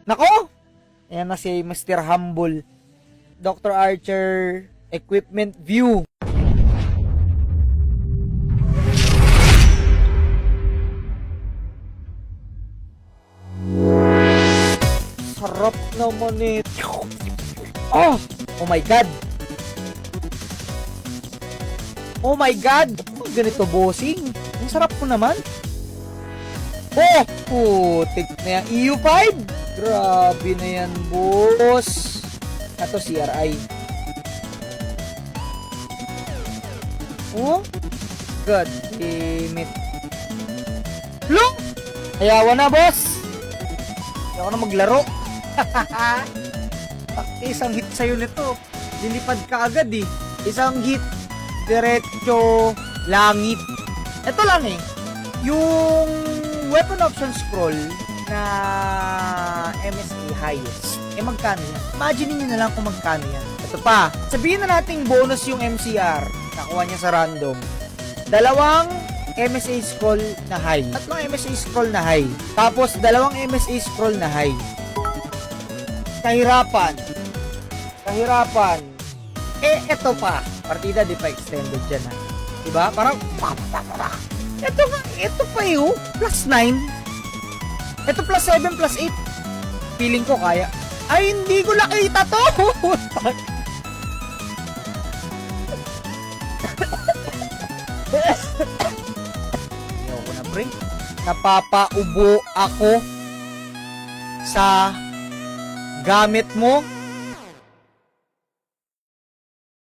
Nako! Ayan na si Mr. Humble. Dr. Archer Equipment View. Sarap naman ito. Oh! Oh my God! Oh my God! Oh, ganito bossing. Ang sarap po naman. Oh! Putik na yan. EU5! Grabe na yan, boss. Ito, CRI. Oh? God damn it. Look! Ayawa na, boss. Ayawa na maglaro. Isang hit sa'yo nito. Lilipad ka agad eh. Isang hit. Diretso. Langit. Ito lang eh. Yung weapon option scroll na MSA highest. Magkano yan? Imagine nyo na lang kung magkano yan. Ito pa. Sabihin na nating bonus yung MCR. Nakuha niya sa random. 2 MSA scroll na high. 3 MSA scroll na high. Tapos 2 MSA scroll na high. Kahirapan. Ito pa. Partida di pa extended dyan ha. Diba? Parang ito pa yun. Plus 9. Ito plus 7 plus 8. Feeling ko kaya. Ay, hindi ko nakita to. Ayoko na, pre. Napapaubo ako sa gamit mo.